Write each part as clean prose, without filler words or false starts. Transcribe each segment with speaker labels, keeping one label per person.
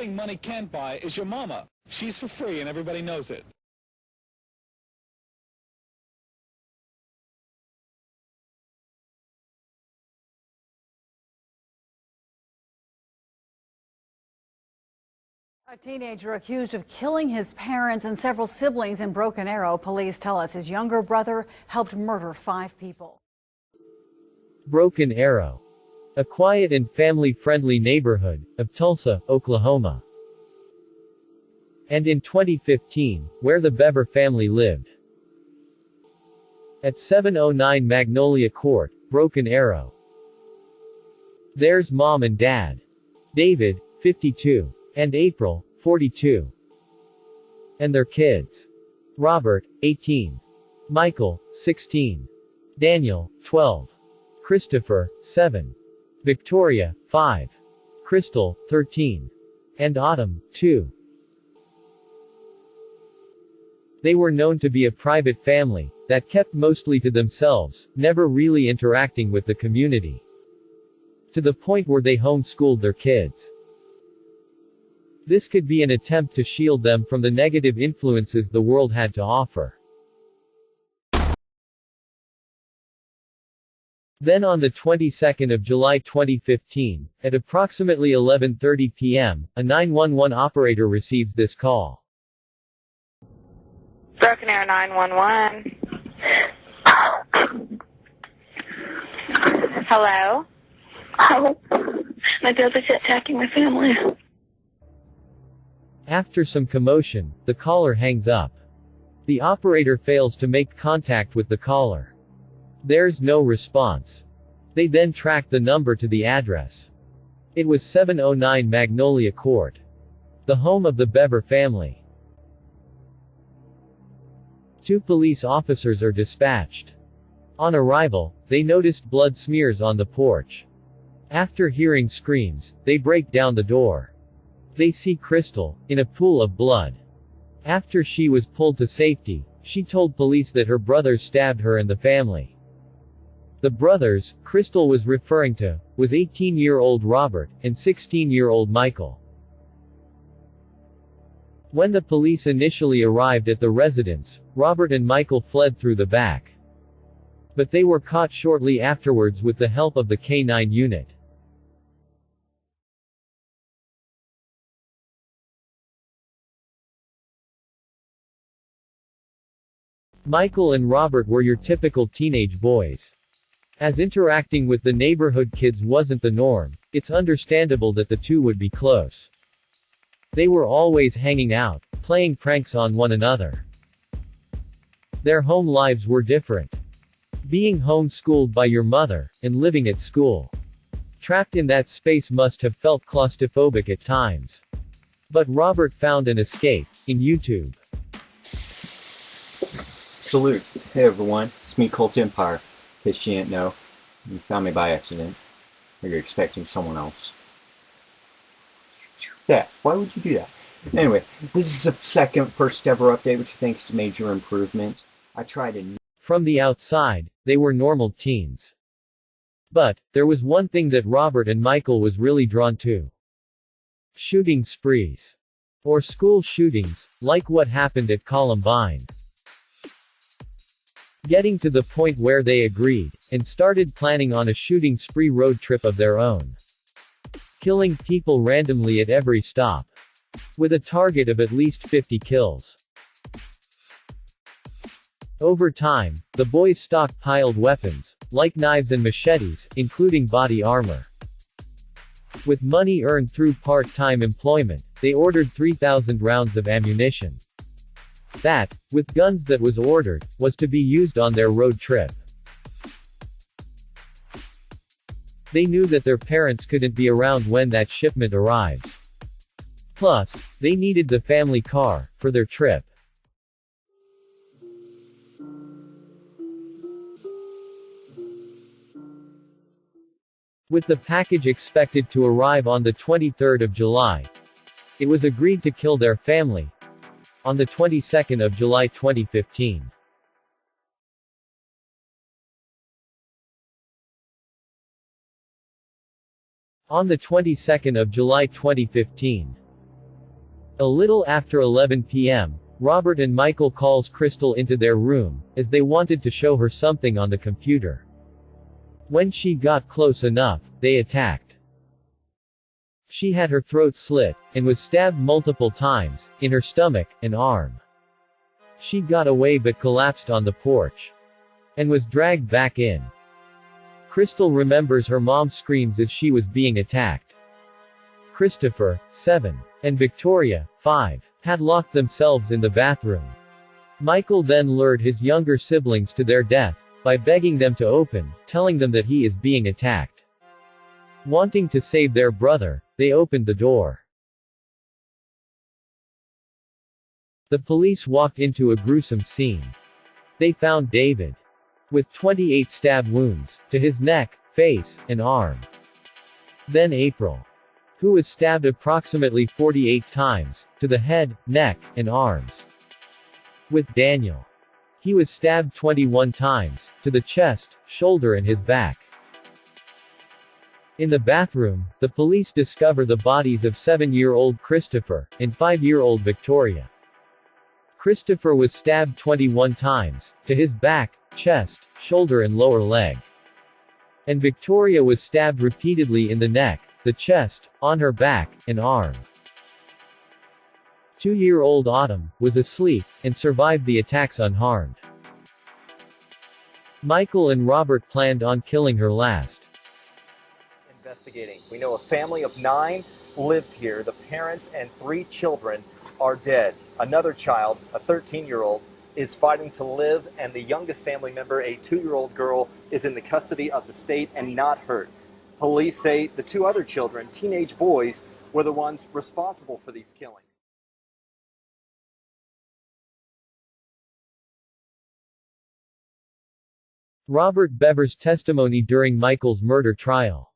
Speaker 1: thing money can't buy is your mama. She's for free and everybody knows it.
Speaker 2: A teenager accused of killing his parents and several siblings in Broken Arrow. Police tell us his younger brother helped murder 5 people.
Speaker 3: Broken Arrow, a quiet and family-friendly neighborhood of Tulsa, Oklahoma. And in 2015, where the Bever family lived. At 709 Magnolia Court, Broken Arrow. There's mom and dad. David, 52. And April, 42. And their kids. Robert, 18. Michael, 16. Daniel, 12. Christopher, 7. Victoria, 5. Crystal, 13. And Autumn, 2. They were known to be a private family that kept mostly to themselves, never really interacting with the community. To the point where they homeschooled their kids. This could be an attempt to shield them from the negative influences the world had to offer. Then on the 22nd of July 2015, at approximately 11:30 p.m., a 911 operator receives this call.
Speaker 4: Broken Arrow 911. Hello?
Speaker 5: Oh, my brother's attacking my family.
Speaker 3: After some commotion, the caller hangs up. The operator fails to make contact with the caller. There's no response. They then track the number to the address. It was 709 Magnolia Court, the home of the Bever family. 2 police officers are dispatched. On arrival, they noticed blood smears on the porch. After hearing screams, they break down the door. They see Crystal, in a pool of blood. After she was pulled to safety, she told police that her brothers stabbed her and the family. The brothers, Crystal was referring to, was 18-year-old Robert, and 16-year-old Michael. When the police initially arrived at the residence, Robert and Michael fled through the back. But they were caught shortly afterwards with the help of the K-9 unit. Michael and Robert were your typical teenage boys. As interacting with the neighborhood kids wasn't the norm, it's understandable that the two would be close. They were always hanging out, playing pranks on one another. Their home lives were different. Being homeschooled by your mother, and living at school. Trapped in that space must have felt claustrophobic at times. But Robert found an escape, in YouTube.
Speaker 6: Salute. Hey everyone, it's me, Colt Empire. In case you didn't know, you found me by accident, or you're expecting someone else. Yeah, why would you do that? Anyway, this is the first ever update, which I think is a major improvement. I tried to...
Speaker 3: From the outside, they were normal teens. But, there was one thing that Robert and Michael was really drawn to. Shooting sprees. Or school shootings, like what happened at Columbine. Getting to the point where they agreed, and started planning on a shooting spree road trip of their own. Killing people randomly at every stop. With a target of at least 50 kills. Over time, the boys stockpiled weapons, like knives and machetes, including body armor. With money earned through part-time employment, they ordered 3,000 rounds of ammunition. That, with guns that was ordered, was to be used on their road trip. They knew that their parents couldn't be around when that shipment arrives. Plus, they needed the family car, for their trip. With the package expected to arrive on the 23rd of July, it was agreed to kill their family, on the 22nd of July 2015. On the 22nd of July 2015, A little after 11 p.m., Robert and Michael calls Crystal into their room, as they wanted to show her something on the computer. When she got close enough, they attacked. She had her throat slit, and was stabbed multiple times, in her stomach and arm. She got away but collapsed on the porch, and was dragged back in. Crystal remembers her mom's screams as she was being attacked. Christopher, 7, and Victoria, 5, had locked themselves in the bathroom. Michael then lured his younger siblings to their death, by begging them to open, telling them that he is being attacked. Wanting to save their brother, they opened the door. The police walked into a gruesome scene. They found David with 28 stab wounds to his neck, face, and arm. Then April, who was stabbed approximately 48 times to the head, neck, and arms. With Daniel, he was stabbed 21 times to the chest, shoulder, and his back. In the bathroom, the police discover the bodies of 7-year-old Christopher and 5-year-old Victoria. Christopher was stabbed 21 times to his back, chest, shoulder, and lower leg. And Victoria was stabbed repeatedly in the neck, the chest, on her back, and arm. 2-year-old Autumn was asleep and survived the attacks unharmed. Michael and Robert planned on killing her last.
Speaker 7: Investigating. We know a family of 9 lived here. The parents and 3 children are dead. Another child, a 13-year-old, is fighting to live, and the youngest family member, a 2-year-old girl, is in the custody of the state and not hurt. Police say the 2 other children, teenage boys, were the ones responsible for these killings.
Speaker 3: Robert Bever's testimony during Michael's murder trial.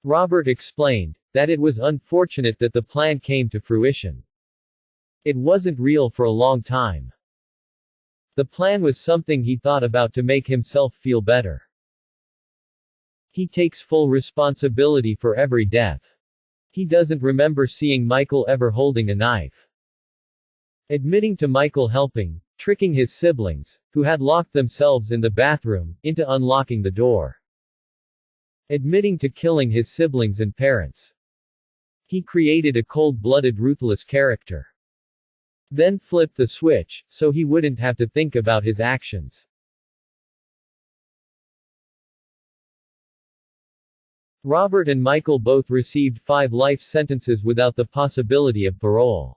Speaker 3: Robert explained that it was unfortunate that the plan came to fruition. It wasn't real for a long time. The plan was something he thought about to make himself feel better. He takes full responsibility for every death. He doesn't remember seeing Michael ever holding a knife. Admitting to Michael helping, tricking his siblings, who had locked themselves in the bathroom, into unlocking the door. Admitting to killing his siblings and parents. He created a cold-blooded, ruthless character. Then flipped the switch, so he wouldn't have to think about his actions. Robert and Michael both received 5 life sentences without the possibility of parole.